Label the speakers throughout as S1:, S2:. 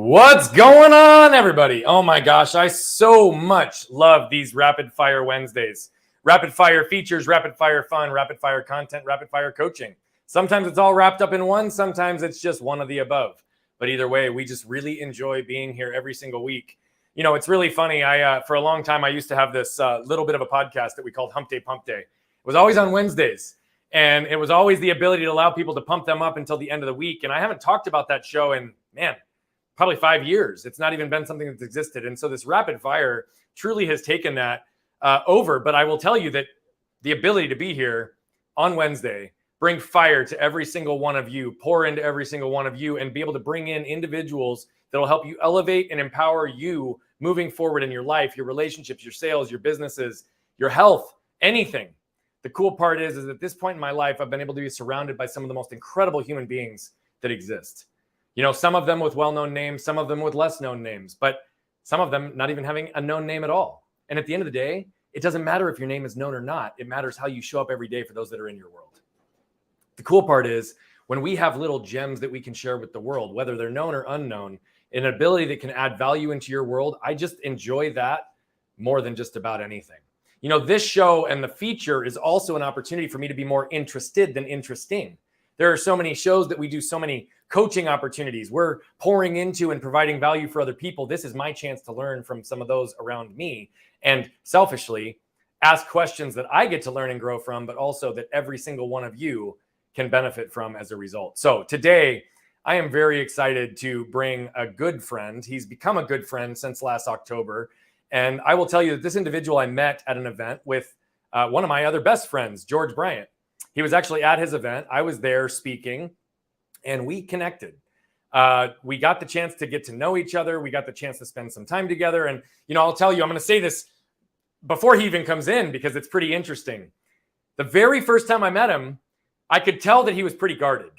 S1: What's going on, everybody? Oh my gosh, I so much love these Rapid Fire Wednesdays. Rapid Fire features, rapid fire fun, rapid fire content, rapid fire coaching. Sometimes it's all wrapped up in one, sometimes it's just one of the above. But either way, we just really enjoy being here every single week. You know, it's really funny. For a long time, I used to have this little bit of a podcast that we called Hump Day Pump Day. It was always on Wednesdays. And it was always the ability to allow people to pump them up until the end of the week. And I haven't talked about that show in, probably 5 years. It's not even been something that's existed. And so this rapid fire truly has taken that over. But I will tell you that the ability to be here on Wednesday, bring fire to every single one of you, pour into every single one of you, and be able to bring in individuals that will help you elevate and empower you moving forward in your life, your relationships, your sales, your businesses, your health, anything. The cool part is at this point in my life, I've been able to be surrounded by some of the most incredible human beings that exist. You know, some of them with well-known names, some of them with less known names, but some of them not even having a known name at all. And at the end of the day, it doesn't matter if your name is known or not. It matters how you show up every day for those that are in your world. The cool part is when we have little gems that we can share with the world, whether they're known or unknown, an ability that can add value into your world, I just enjoy that more than just about anything. You know, this show and the feature is also an opportunity for me to be more interested than interesting. There are so many shows that we do, so many coaching opportunities. We're pouring into and providing value for other people. This is my chance to learn from some of those around me and selfishly ask questions that I get to learn and grow from, but also that every single one of you can benefit from as a result. So today, I am very excited to bring a good friend. He's become a good friend since last October. And I will tell you that this individual I met at an event with one of my other best friends, George Bryant. He was actually at his event. I was there speaking, and we connected. We got the chance to get to know each other. We got the chance to spend some time together. And, you know, I'll tell you, I'm going to say this before he even comes in because it's pretty interesting. The very first time I met him, I could tell that he was pretty guarded,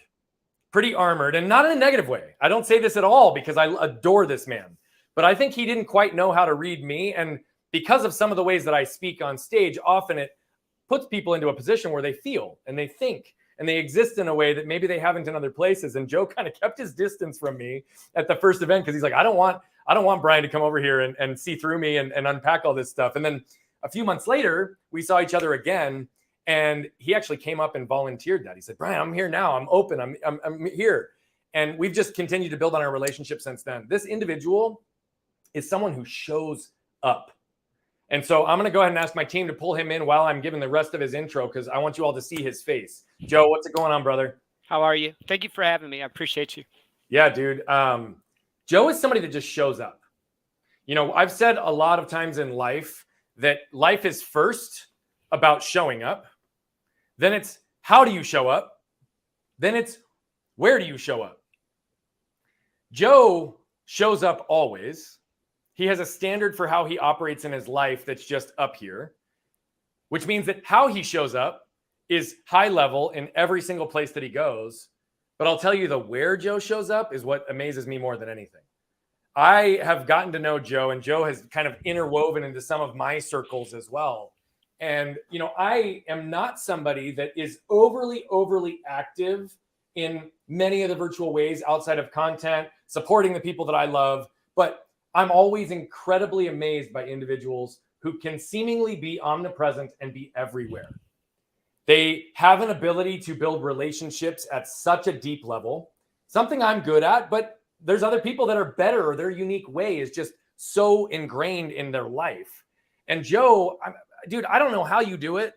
S1: pretty armored, and not in a negative way. I don't say this at all because I adore this man. But I think he didn't quite know how to read me. And because of some of the ways that I speak on stage, often it puts people into a position where they feel and they think and they exist in a way that maybe they haven't in other places. And Joe kind of kept his distance from me at the first event because he's like, I don't want Brian to come over here and see through me and unpack all this stuff. And then a few months later, we saw each other again. And he actually came up and volunteered that. He said, Brian, I'm here now. I'm open. I'm here. And we've just continued to build on our relationship since then. This individual is someone who shows up. And so I'm going to go ahead and ask my team to pull him in while I'm giving the rest of his intro because I want you all to see his face. Joe, what's going on, brother?
S2: How are you? Thank you for having me. I appreciate you.
S1: Yeah, dude. Joe is somebody that just shows up. You know, I've said a lot of times in life that life is first about showing up. Then it's how do you show up? Then it's where do you show up? Joe shows up always. He has a standard for how he operates in his life that's just up here, which means that how he shows up is high level in every single place that he goes. But I'll tell you the where Joe shows up is what amazes me more than anything. I have gotten to know Joe, and Joe has kind of interwoven into some of my circles as well. And, you know, I am not somebody that is overly active in many of the virtual ways outside of content, supporting the people that I love. But I'm always incredibly amazed by individuals who can seemingly be omnipresent and be everywhere. They have an ability to build relationships at such a deep level, something I'm good at, but there's other people that are better or their unique way is just so ingrained in their life. And Joe, dude, I don't know how you do it,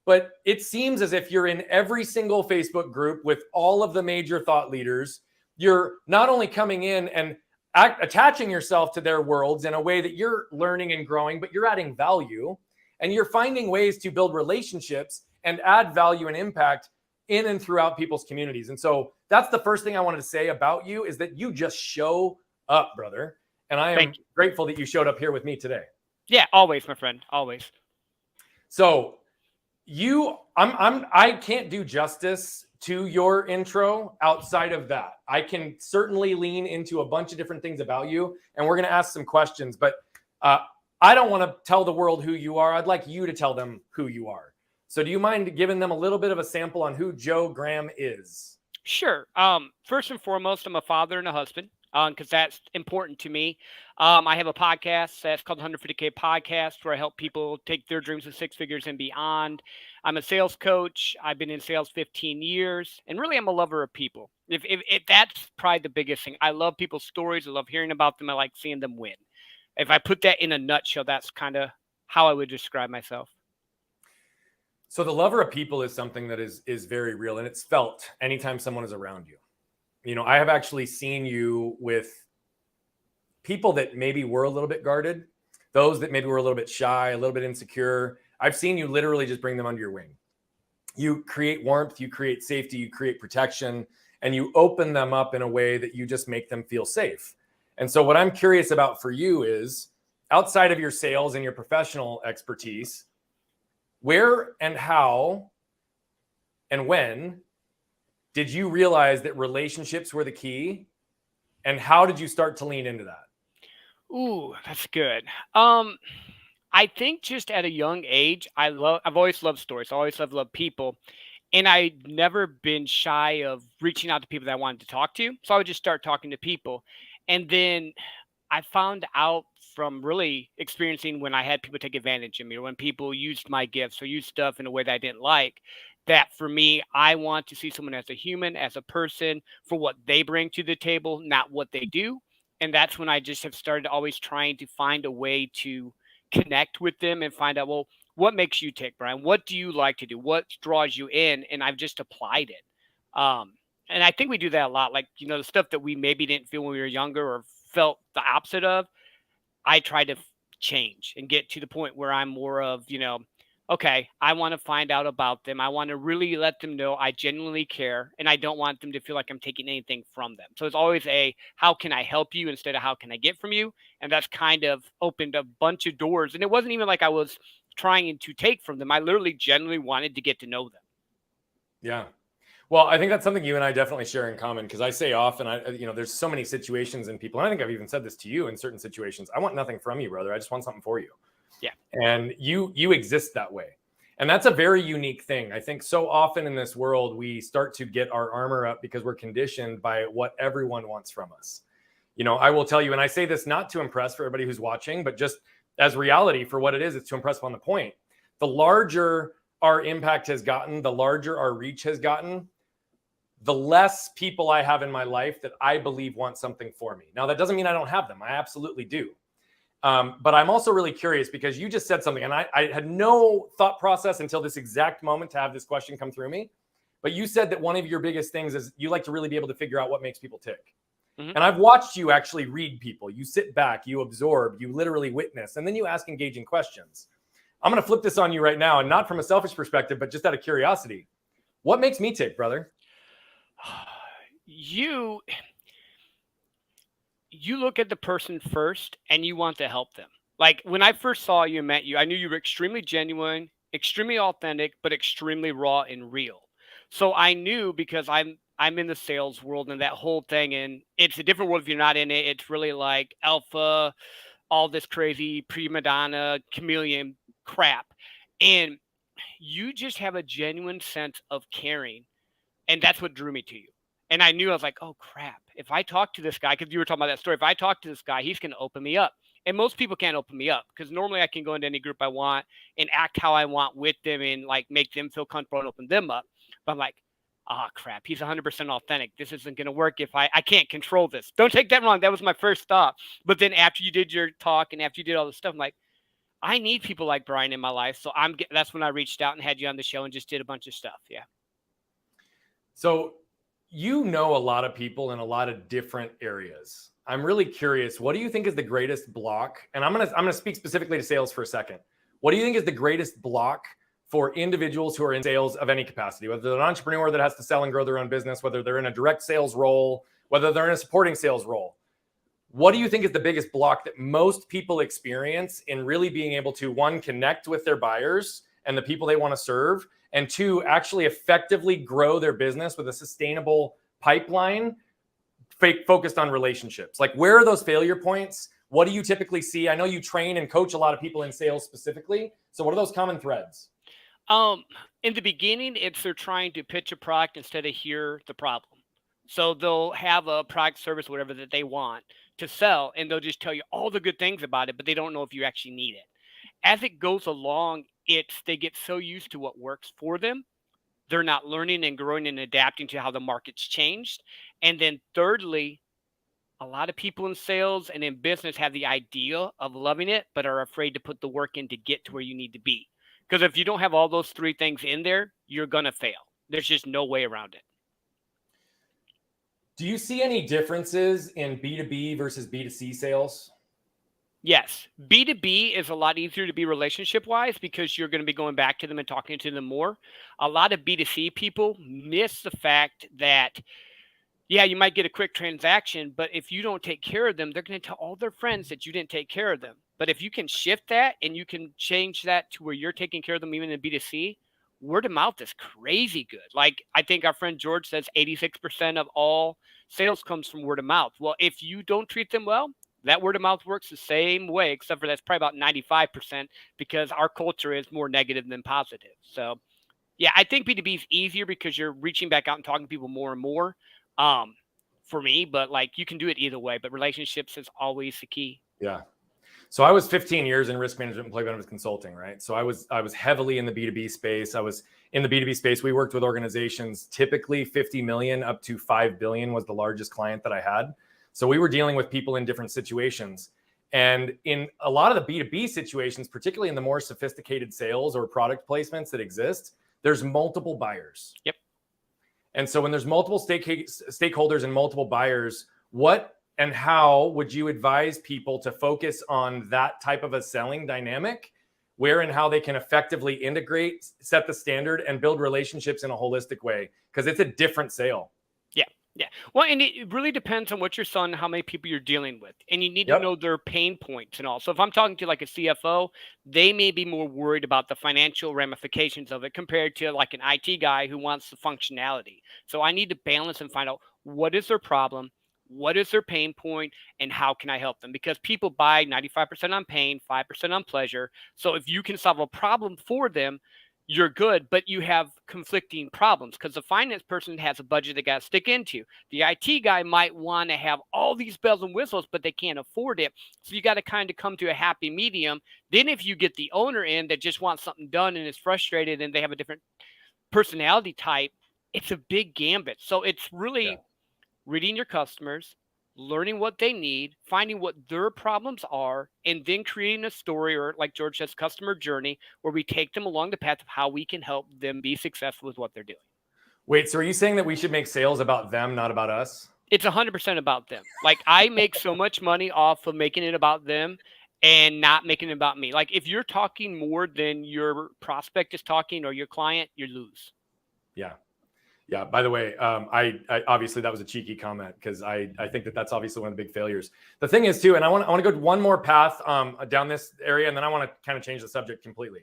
S1: but it seems as if you're in every single Facebook group with all of the major thought leaders. You're not only coming in and attaching yourself to their worlds in a way that you're learning and growing, but you're adding value and you're finding ways to build relationships and add value and impact in and throughout people's communities. And so that's the first thing I wanted to say about you is that you just show up, brother. And I am grateful that you showed up here with me today.
S2: Yeah, always, my friend, always.
S1: So I can't do justice to your intro outside of that. I can certainly lean into a bunch of different things about you, and we're going to ask some questions, but I don't want to tell the world who you are. I'd like you to tell them who you are. So do you mind giving them a little bit of a sample on who Joe Graham is?
S2: Sure. First and foremost, I'm a father and a husband. because that's important to me. I have a podcast that's called the 150K Podcast where I help people take their dreams to six figures and beyond. I'm a sales coach. I've been in sales 15 years, and really, I'm a lover of people. If that's probably the biggest thing. I love people's stories. I love hearing about them. I like seeing them win. If I put that in a nutshell, that's kind of how I would describe myself.
S1: So the lover of people is something that is very real, and it's felt anytime someone is around you. You know, I have actually seen you with people that maybe were a little bit guarded, those that maybe were a little bit shy, a little bit insecure. I've seen you literally just bring them under your wing. You create warmth, you create safety, you create protection, and you open them up in a way that you just make them feel safe. And so what I'm curious about for you is, outside of your sales and your professional expertise, where and how and when did you realize that relationships were the key? And how did you start to lean into that?
S2: Ooh, that's good. I think just at a young age, I've always loved stories. I always loved people. And I'd never been shy of reaching out to people that I wanted to talk to. So I would just start talking to people. And then I found out from really experiencing when I had people take advantage of me, or when people used my gifts or used stuff in a way that I didn't like, that for me, I want to see someone as a human, as a person, for what they bring to the table, not what they do. And that's when I just have started always trying to find a way to connect with them and find out, well, what makes you tick, Brian? What do you like to do? What draws you in? And I've just applied it. And I think we do that a lot. Like, the stuff that we maybe didn't feel when we were younger or felt the opposite of, I try to change and get to the point where I'm more of, okay, I want to find out about them. I want to really let them know I genuinely care, and I don't want them to feel like I'm taking anything from them. So it's always how can I help you instead of how can I get from you? And that's kind of opened a bunch of doors. And it wasn't even like I was trying to take from them. I literally genuinely wanted to get to know them.
S1: Yeah. Well, I think that's something you and I definitely share in common, because I say often, there's so many situations in people, and I think I've even said this to you in certain situations. I want nothing from you, brother. I just want something for you.
S2: Yeah.
S1: And you exist that way. And that's a very unique thing. I think so often in this world, we start to get our armor up because we're conditioned by what everyone wants from us. I will tell you, and I say this not to impress for everybody who's watching, but just as reality for what it is, it's to impress upon the point. The larger our impact has gotten, the larger our reach has gotten, the less people I have in my life that I believe want something for me. Now, that doesn't mean I don't have them. I absolutely do. But I'm also really curious, because you just said something, and I had no thought process until this exact moment to have this question come through me. But you said that one of your biggest things is you like to really be able to figure out what makes people tick. Mm-hmm. And I've watched you actually read people. You sit back, you absorb, you literally witness, and then you ask engaging questions. I'm going to flip this on you right now, and not from a selfish perspective, but just out of curiosity. What makes me tick, brother?
S2: You look at the person first and you want to help them. Like when I first saw you and met you, I knew you were extremely genuine, extremely authentic, but extremely raw and real. So I knew, because I'm in the sales world and that whole thing, and it's a different world if you're not in it. It's really like alpha, all this crazy prima donna, chameleon crap. And you just have a genuine sense of caring. And that's what drew me to you. And I knew, I was like, oh, crap. If I talk to this guy, because you were talking about that story, if I talk to this guy, he's going to open me up. And most people can't open me up, because normally I can go into any group I want and act how I want with them and like make them feel comfortable and open them up. But I'm like, crap, he's 100% authentic. This isn't going to work if I can't control this. Don't take that wrong. That was my first thought. But then after you did your talk and after you did all this stuff, I'm like, I need people like Brian in my life. So that's when I reached out and had you on the show and just did a bunch of stuff. Yeah.
S1: So a lot of people in a lot of different areas. I'm really curious, what do you think is the greatest block? And I'm gonna speak specifically to sales for a second. What do you think is the greatest block for individuals who are in sales of any capacity, whether they're an entrepreneur that has to sell and grow their own business, whether they're in a direct sales role, whether they're in a supporting sales role? What do you think is the biggest block that most people experience in really being able to, one, connect with their buyers and the people they want to serve, and two, actually effectively grow their business with a sustainable pipeline focused on relationships? Like, where are those failure points? What do you typically see? I know you train and coach a lot of people in sales specifically. So what are those common threads?
S2: In the beginning, they're trying to pitch a product instead of hear the problem. So they'll have a product, service, whatever that they want to sell, and they'll just tell you all the good things about it, but they don't know if you actually need it. As it goes along, they get so used to what works for them, they're not learning and growing and adapting to how the market's changed. And then thirdly, a lot of people in sales and in business have the idea of loving it, but are afraid to put the work in to get to where you need to be. Because if you don't have all those three things in there, you're going to fail. There's just no way around it.
S1: Do you see any differences in B2B versus B2C sales?
S2: Yes. B2B is a lot easier to be relationship-wise because you're going to be going back to them and talking to them more. A lot of B2C people miss the fact that, yeah, you might get a quick transaction, but if you don't take care of them, they're going to tell all their friends that you didn't take care of them. But if you can shift that and you can change that to where you're taking care of them even in B2C, word of mouth is crazy good. Like I think our friend George says 86% of all sales comes from word of mouth. Well, if you don't treat them well, that word of mouth works the same way, except for that's probably about 95% because our culture is more negative than positive. So, yeah, I think B2B is easier because you're reaching back out and talking to people more and more for me. But, like, you can do it either way. But relationships is always the key.
S1: Yeah. So I was 15 years in risk management and employee benefits consulting, right? So I was heavily in the B2B space. I was in the B2B space. We worked with organizations, typically 50 million up to 5 billion was the largest client that I had. So we were dealing with people in different situations. And in a lot of the B2B situations, particularly in the more sophisticated sales or product placements that exist, there's multiple buyers.
S2: Yep.
S1: And so when there's multiple stakeholders and multiple buyers, what and how would you advise people to focus on that type of a selling dynamic, where and how they can effectively integrate, set the standard, and build relationships in a holistic way? Because it's a different sale.
S2: Yeah. Well, and it really depends on what you're selling, how many people you're dealing with. And you need to know their pain points and all. So if I'm talking to like a CFO, they may be more worried about the financial ramifications of it compared to like an IT guy who wants the functionality. So I need to balance and find out what is their problem, what is their pain point, and how can I help them? Because people buy 95% on pain, 5% on pleasure. So if you can solve a problem for them, you're good, but you have conflicting problems because the finance person has a budget they got to stick into. The IT guy might want to have all these bells and whistles, but they can't afford it. So you got to kind of come to a happy medium. Then if you get the owner in that just wants something done and is frustrated and they have a different personality type, it's a big gambit. So it's really reading your customers, learning what they need, finding what their problems are, and then creating a story, or like George says, customer journey, where we take them along the path of how we can help them be successful with what they're doing.
S1: Wait, so are you saying that we should make sales about them, not about us?
S2: It's 100% about them. Like I make so much money off of making it about them and not making it about me. Like if you're talking more than your prospect is talking or your client, you lose.
S1: Yeah. Yeah. By the way, I obviously that was a cheeky comment because I think that's obviously one of the big failures. The thing is too, and I want to go one more path down this area, and then I want to kind of change the subject completely.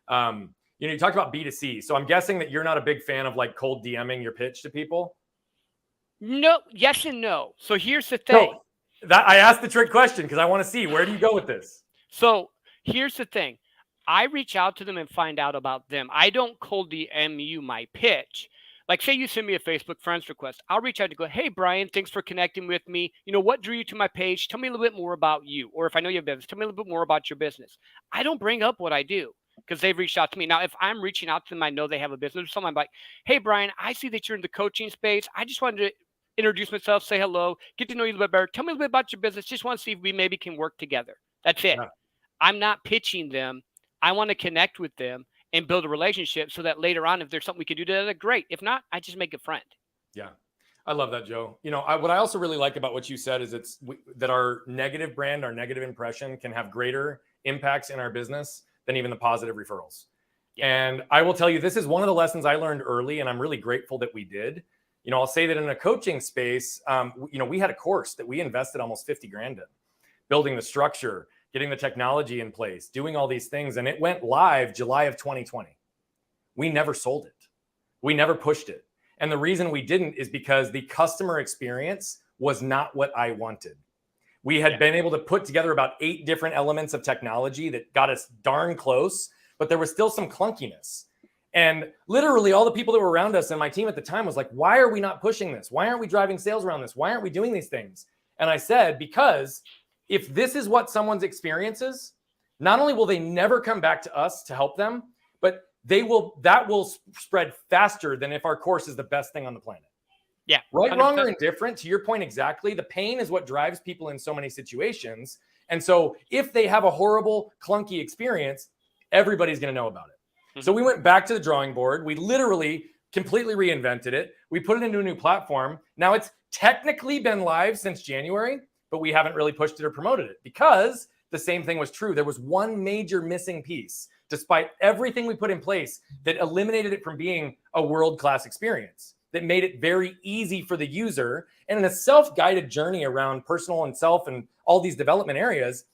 S1: You talked about B2C, so I'm guessing that you're not a big fan of like cold DMing your pitch to people.
S2: No, yes and no. So here's the thing.
S1: No, I asked the trick question because I want to see where do you go with this.
S2: So here's the thing. I reach out to them and find out about them. I don't cold DM you my pitch. Like say you send me a Facebook friends request, I'll reach out to go, hey, Brian, thanks for connecting with me. You know, what drew you to my page? Tell me a little bit more about you. Or if I know you have business, tell me a little bit more about your business. I don't bring up what I do because they've reached out to me. Now, if I'm reaching out to them, I know they have a business or something. I'm like, hey, Brian, I see that you're in the coaching space. I just wanted to introduce myself, say hello, get to know you a little bit better. Tell me a little bit about your business. Just want to see if we maybe can work together. That's it. Yeah. I'm not pitching them. I want to connect with them and build a relationship so that later on, if there's something we can do together, great. If not, I just make a friend.
S1: Yeah. I love that, Joe. You know, what I also really like about what you said is that our negative brand, our negative impression can have greater impacts in our business than even the positive referrals. Yeah. And I will tell you, this is one of the lessons I learned early, and I'm really grateful that we did. You know, I'll say that in a coaching space, we had a course that we invested almost 50 grand in, building the structure, getting the technology in place, doing all these things. And it went live July of 2020. We never sold it. We never pushed it. And the reason we didn't is because the customer experience was not what I wanted. We had been able to put together about 8 different elements of technology that got us darn close, but there was still some clunkiness. And literally all the people that were around us and my team at the time was like, why are we not pushing this? Why aren't we driving sales around this? Why aren't we doing these things? And I said, because if this is what someone's experiences, not only will they never come back to us to help them, but that will spread faster than if our course is the best thing on the planet.
S2: Yeah.
S1: Right,
S2: 100%.
S1: wrong, or indifferent, to your point exactly, the pain is what drives people in so many situations. And so if they have a horrible, clunky experience, everybody's going to know about it. So we went back to the drawing board. We literally completely reinvented it. We put it into a new platform. Now it's technically been live since January, but we haven't really pushed it or promoted it because the same thing was true. There was one major missing piece, despite everything we put in place, that eliminated it from being a world-class experience, that made it very easy for the user. And in a self-guided journey around personal and self and all these development areas,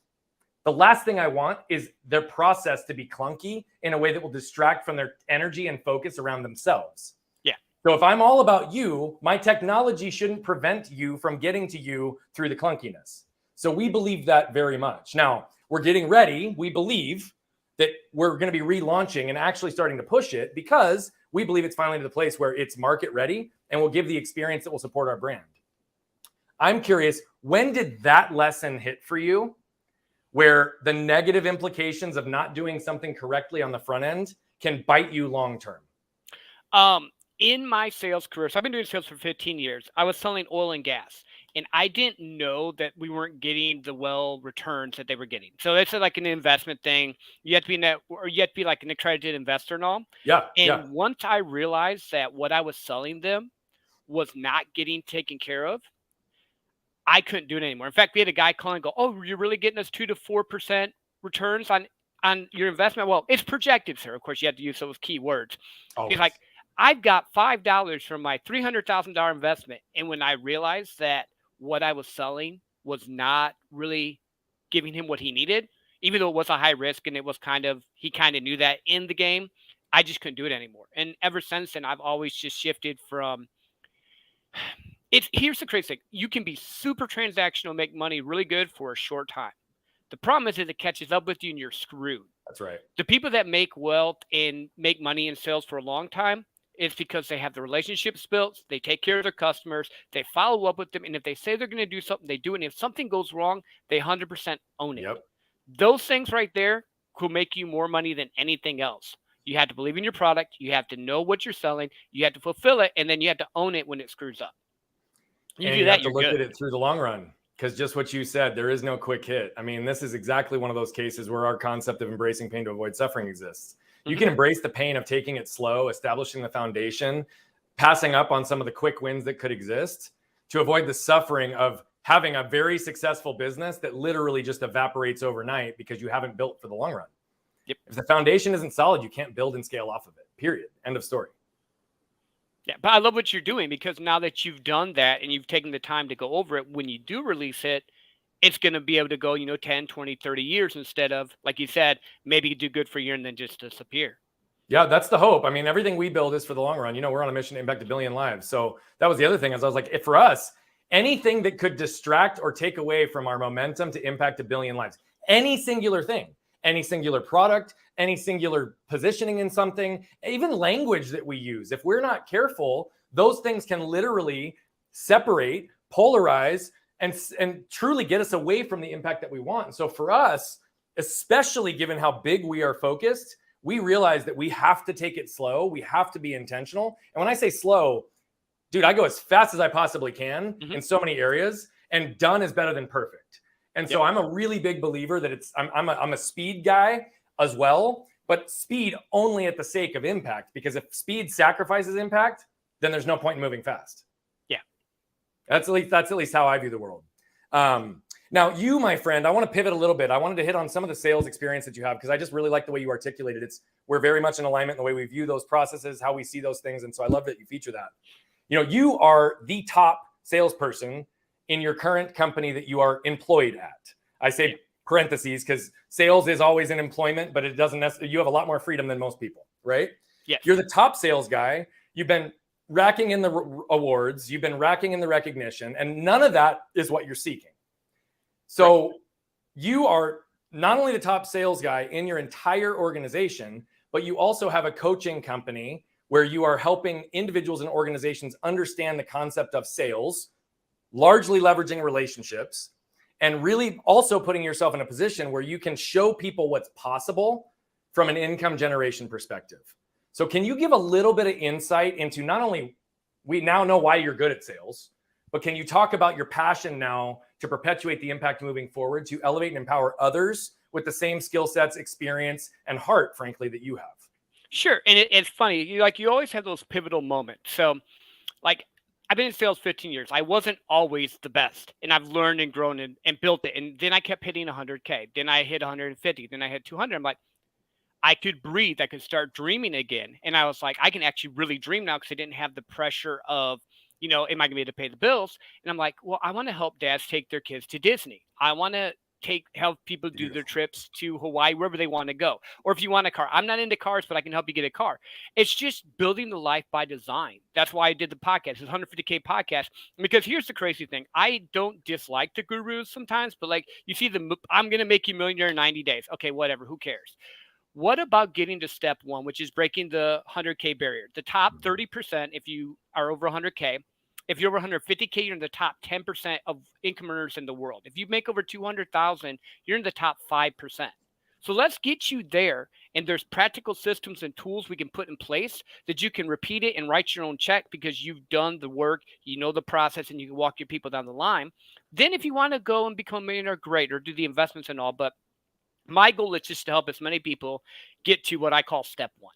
S1: the last thing I want is their process to be clunky in a way that will distract from their energy and focus around themselves.
S2: Yeah.
S1: So if I'm all about you, my technology shouldn't prevent you from getting to you through the clunkiness. So we believe that very much. Now, we're getting ready. We believe that we're going to be relaunching and actually starting to push it because we believe it's finally to the place where it's market ready and will give the experience that will support our brand. I'm curious, when did that lesson hit for you, where the negative implications of not doing something correctly on the front end can bite you long term?
S2: In my sales career, so I've been doing sales for 15 years. I was selling oil and gas, and I didn't know that we weren't getting the returns that they were getting. So it's like an investment thing. You have to be like an accredited investor and all.
S1: Yeah.
S2: And once I realized that what I was selling them was not getting taken care of, I couldn't do it anymore. In fact, we had a guy call and go, "Oh, you're really getting us 2 to 4% returns on your investment?" Well, it's projected, sir. Of course, you have to use those key words. Always. He's like, "I've got $5 from my $300,000 investment." And when I realized that what I was selling was not really giving him what he needed, even though it was a high risk and it was he kind of knew that in the game, I just couldn't do it anymore. And ever since then, I've always just shifted from here's the crazy thing. You can be super transactional, make money really good for a short time. The problem is that it catches up with you and you're screwed.
S1: That's right.
S2: The people that make wealth and make money in sales for a long time, it's because they have the relationships built. They take care of their customers. They follow up with them. And if they say they're going to do something, they do it. And if something goes wrong, they 100% own it.
S1: Yep.
S2: Those things right there will make you more money than anything else. You have to believe in your product. You have to know what you're selling. You have to fulfill it. And then you have to own it when it screws up.
S1: You have to look at it through the long run, because just what you said, there is no quick hit. I mean, this is exactly one of those cases where our concept of embracing pain to avoid suffering exists. You can embrace the pain of taking it slow, establishing the foundation, passing up on some of the quick wins that could exist to avoid the suffering of having a very successful business that literally just evaporates overnight because you haven't built for the long run.
S2: Yep.
S1: If the foundation isn't solid, you can't build and scale off of it, period. End of story.
S2: Yeah, but I love what you're doing, because now that you've done that and you've taken the time to go over it, when you do release it, it's going to be able to go, 10, 20, 30 years instead of, like you said, maybe do good for a year and then just disappear.
S1: Yeah, that's the hope. I mean, everything we build is for the long run. We're on a mission to impact 1 billion lives. So that was the other thing, as I was like, if for us, anything that could distract or take away from our momentum to impact 1 billion lives, any singular thing, any singular product, any singular positioning in something, even language that we use, if we're not careful, those things can literally separate, polarize, and truly get us away from the impact that we want. And so for us, especially given how big we are focused, we realize that we have to take it slow. We have to be intentional. And when I say slow, dude, I go as fast as I possibly can in so many areas, and done is better than perfect. And so I'm a really big believer that I'm a speed guy as well, but speed only at the sake of impact, because if speed sacrifices impact, then there's no point in moving fast.
S2: Yeah.
S1: That's at least how I view the world. Now you, my friend, I want to pivot a little bit. I wanted to hit on some of the sales experience that you have, because I just really like the way you articulated it. We're very much in alignment in the way we view those processes, how we see those things. And so I love that you feature that. You are the top salesperson in your current company that you are employed at. I say parentheses because sales is always in employment, but it doesn't necessarily, you have a lot more freedom than most people, right?
S2: Yes.
S1: You're the top sales guy. You've been racking in the awards. You've been racking in the recognition, and none of that is what you're seeking. So you are not only the top sales guy in your entire organization, but you also have a coaching company where you are helping individuals and organizations understand the concept of sales, largely leveraging relationships, and really also putting yourself in a position where you can show people what's possible from an income generation perspective. So can you give a little bit of insight into not only we now know why you're good at sales, but can you talk about your passion now to perpetuate the impact moving forward, to elevate and empower others with the same skill sets, experience, and heart, frankly, that you have?
S2: Sure. And it's funny. You always have those pivotal moments. So like I've been in sales 15 years. I wasn't always the best, and I've learned and grown and built it. And then I kept hitting 100K. Then I hit 150. Then I hit 200. I'm like, I could breathe. I could start dreaming again. And I was like, I can actually really dream now because I didn't have the pressure of, am I going to be able to pay the bills? And I'm like, well, I want to help dads take their kids to Disney. I want to help people do their trips to Hawaii, wherever they want to go. Or if you want a car, I'm not into cars, but I can help you get a car. It's just building the life by design. That's why I did the podcast, this 150K podcast. Because here's the crazy thing. I don't dislike the gurus sometimes, but like you see I'm going to make you a millionaire in 90 days. Okay, whatever. Who cares? What about getting to step one, which is breaking the 100K barrier? The top 30%, if you are over 100K, if you're over 150K, you're in the top 10% of income earners in the world. If you make over 200,000, you're in the top 5%. So let's get you there. And there's practical systems and tools we can put in place that you can repeat it and write your own check because you've done the work, you know the process, and you can walk your people down the line. Then if you want to go and become a millionaire, great, or do the investments and all. But my goal is just to help as many people get to what I call step one.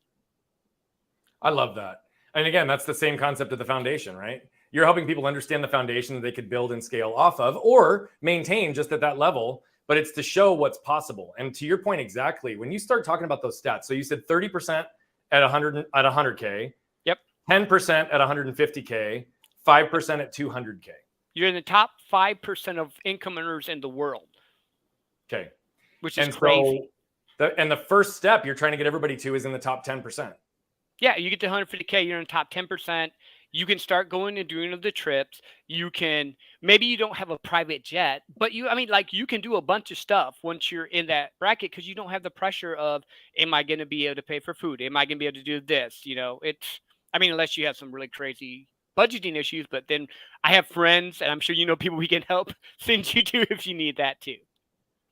S1: I love that. And again, that's the same concept of the foundation, right? You're helping people understand the foundation that they could build and scale off of or maintain just at that level, but it's to show what's possible. And to your point exactly, when you start talking about those stats, so you said 30% at 100K,
S2: yep,
S1: 10% at 150K, 5% at 200K.
S2: You're in the top 5% of income earners in the world.
S1: Okay.
S2: Which is crazy.
S1: So the first step you're trying to get everybody to is in the top 10%.
S2: Yeah, you get to 150K, you're in the top 10%. You can start going and doing the trips. You can, maybe you don't have a private jet, but you can do a bunch of stuff once you're in that bracket because you don't have the pressure of, am I going to be able to pay for food? Am I going to be able to do this? Unless you have some really crazy budgeting issues, but then I have friends and I'm sure people we can help send you to if you need that too.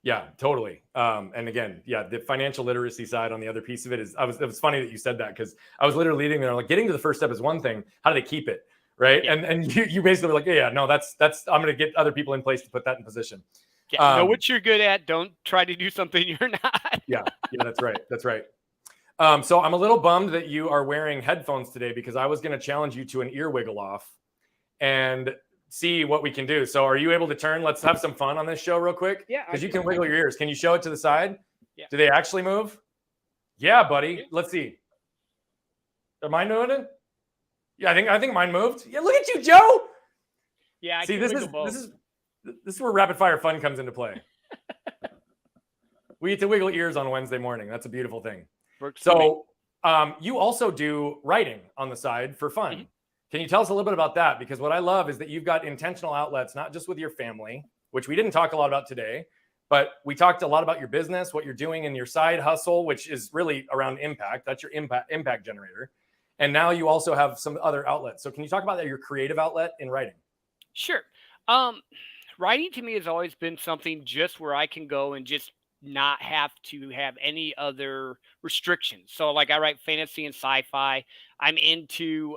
S1: Yeah, totally. And again, the financial literacy side on the other piece of it is, it was funny that you said that because I was literally leading there, like getting to the first step is one thing. How do they keep it? Right. Yeah. And you basically were like, that's, I'm going to get other people in place to put that in position.
S2: Yeah. Know what you're good at. Don't try to do something you're not.
S1: Yeah, that's right. That's right. So I'm a little bummed that you are wearing headphones today because I was going to challenge you to an ear wiggle off and see what we can do. So are you able to turn? Let's have some fun on this show real quick.
S2: Yeah.
S1: Because you can wiggle your ears. Can you show it to the side?
S2: Yeah.
S1: Do they actually move? Yeah, buddy. Yeah. Let's see. Are mine moving? Yeah, I think mine moved. Yeah, look at you, Joe.
S2: Yeah.
S1: See, this is where rapid fire fun comes into play. We get to wiggle ears on Wednesday morning. That's a beautiful thing.
S2: Works
S1: so you also do writing on the side for fun. Mm-hmm. Can you tell us a little bit about that? Because what I love is that you've got intentional outlets, not just with your family, which we didn't talk a lot about today, but we talked a lot about your business, what you're doing in your side hustle, which is really around impact. That's your impact generator. And now you also have some other outlets. So can you talk about that, your creative outlet in writing?
S2: Sure. Writing to me has always been something just where I can go and just not have to have any other restrictions. So like I write fantasy and sci-fi. I'm into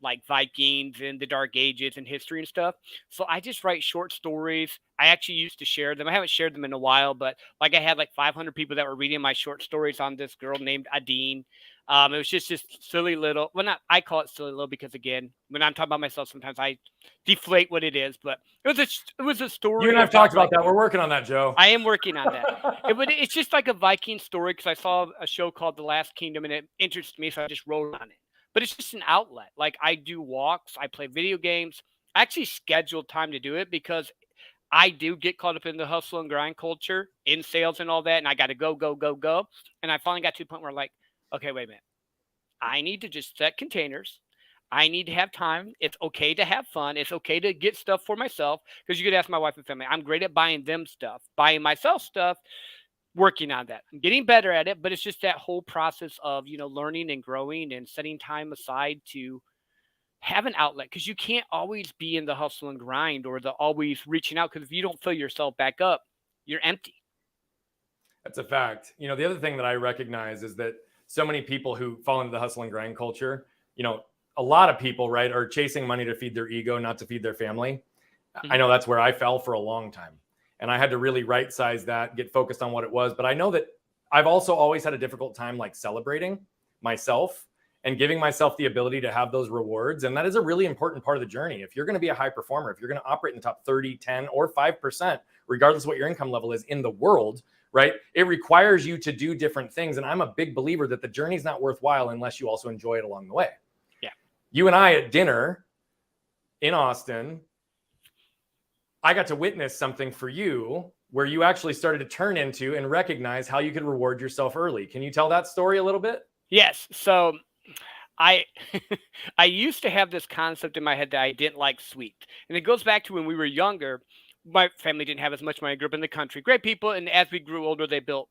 S2: like Vikings and the Dark Ages and history and stuff. So I just write short stories. I actually used to share them. I haven't shared them in a while, but like I had like 500 people that were reading my short stories on this girl named Adine. It was just this silly little, I call it silly little because again, when I'm talking about myself, sometimes I deflate what it is, but it was a story.
S1: You and I've talked about that. We're working on that, Joe.
S2: I am working on that. It's just like a Viking story because I saw a show called The Last Kingdom and it interested me, so I just wrote on it. But it's just an outlet. Like I do walks, I play video games. I actually scheduled time to do it because I do get caught up in the hustle and grind culture in sales and all that. And I got to go. And I finally got to a point where I'm like, okay, wait a minute. I need to just set containers. I need to have time. It's okay to have fun. It's okay to get stuff for myself. Because you could ask my wife and family. I'm great at buying them stuff. Buying myself stuff, working on that. I'm getting better at it, but it's just that whole process of, learning and growing and setting time aside to have an outlet, because you can't always be in the hustle and grind or the always reaching out, because if you don't fill yourself back up, you're empty.
S1: That's a fact. The other thing that I recognize is that so many people who fall into the hustle and grind culture, a lot of people, right, are chasing money to feed their ego, not to feed their family. I know that's where I fell for a long time. And I had to really right size that, get focused on what it was. But I know that I've also always had a difficult time like celebrating myself and giving myself the ability to have those rewards. And that is a really important part of the journey. If you're going to be a high performer, if you're going to operate in the top 30, 10, or 5%, regardless of what your income level is in the world, right, it requires you to do different things. And I'm a big believer that the journey is not worthwhile unless you also enjoy it along the way.
S2: Yeah.
S1: You and I at dinner in Austin, I got to witness something for you where you actually started to turn into and recognize how you could reward yourself early. Can you tell that story a little bit?
S2: Yes. So I I used to have this concept in my head that I didn't like sweets. And it goes back to when we were younger. My family didn't have as much money. I grew up in the country. Great people. And as we grew older, they built,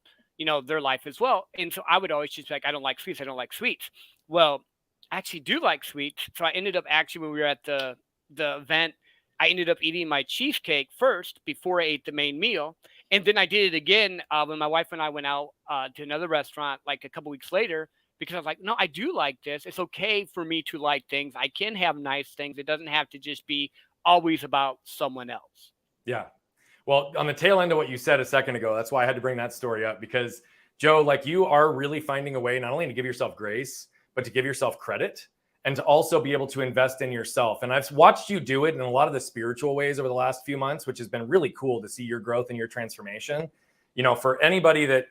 S2: their life as well. And so I would always just be like, I don't like sweets. I don't like sweets. Well, I actually do like sweets. So I ended up actually, when we were at the event, I ended up eating my cheesecake first before I ate the main meal. And then I did it again when my wife and I went out to another restaurant like a couple weeks later, because I was like, no, I do like this. It's okay for me to like things. I can have nice things. It doesn't have to just be always about someone else.
S1: Yeah. Well, on the tail end of what you said a second ago, that's why I had to bring that story up, because Joe, like, you are really finding a way not only to give yourself grace, but to give yourself credit and to also be able to invest in yourself. And I've watched you do it in a lot of the spiritual ways over the last few months, which has been really cool to see your growth and your transformation. For anybody that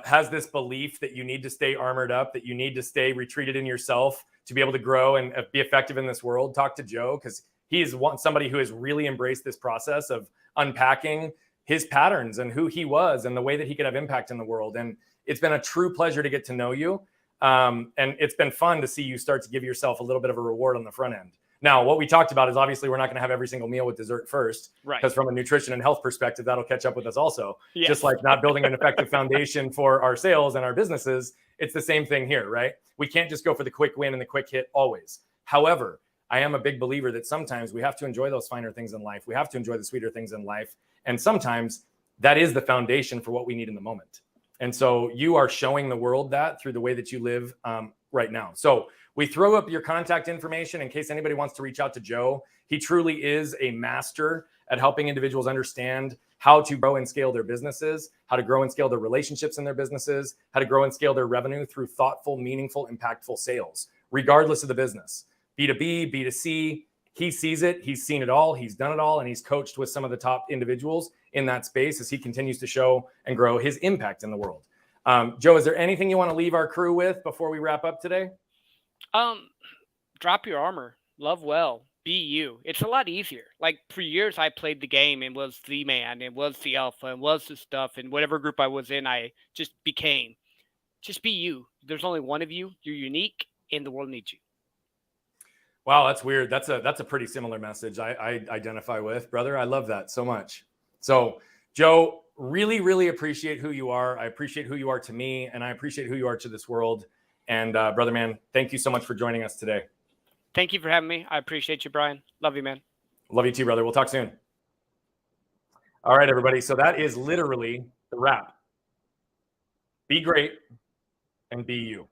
S1: has this belief that you need to stay armored up, that you need to stay retreated in yourself to be able to grow and be effective in this world, talk to Joe, because he is somebody who has really embraced this process of unpacking his patterns and who he was and the way that he could have impact in the world. And it's been a true pleasure to get to know you. And it's been fun to see you start to give yourself a little bit of a reward on the front end. Now, what we talked about is obviously we're not going to have every single meal with dessert first,
S2: right?
S1: Because from a nutrition and health perspective, that'll catch up with us also.
S2: Yes.
S1: Just like not building an effective foundation for our sales and our businesses, it's the same thing here, right? We can't just go for the quick win and the quick hit always. However, I am a big believer that sometimes we have to enjoy those finer things in life. We have to enjoy the sweeter things in life. And sometimes that is the foundation for what we need in the moment. And so you are showing the world that through the way that you live right now. So we throw up your contact information in case anybody wants to reach out to Joe. He truly is a master at helping individuals understand how to grow and scale their businesses, how to grow and scale their relationships in their businesses, how to grow and scale their revenue through thoughtful, meaningful, impactful sales, regardless of the business. B2B, B2C, he sees it, he's seen it all, he's done it all, and he's coached with some of the top individuals in that space as he continues to show and grow his impact in the world. Joe, is there anything you want to leave our crew with before we wrap up today?
S2: Drop your armor, love well, be you. It's a lot easier. Like, for years I played the game and was the man and was the alpha and was the stuff, and whatever group I was in, I just became. Just be you. There's only one of you. You're unique, and the world needs you.
S1: Wow, that's weird. That's a pretty similar message I identify with, brother. I love that so much. So, Joe, really, really appreciate who you are. I appreciate who you are to me, and I appreciate who you are to this world. And brother, man, thank you so much for joining us today.
S2: Thank you for having me. I appreciate you, Brian. Love you, man.
S1: Love you too, brother. We'll talk soon. All right, everybody. So that is literally the wrap. Be great and be you.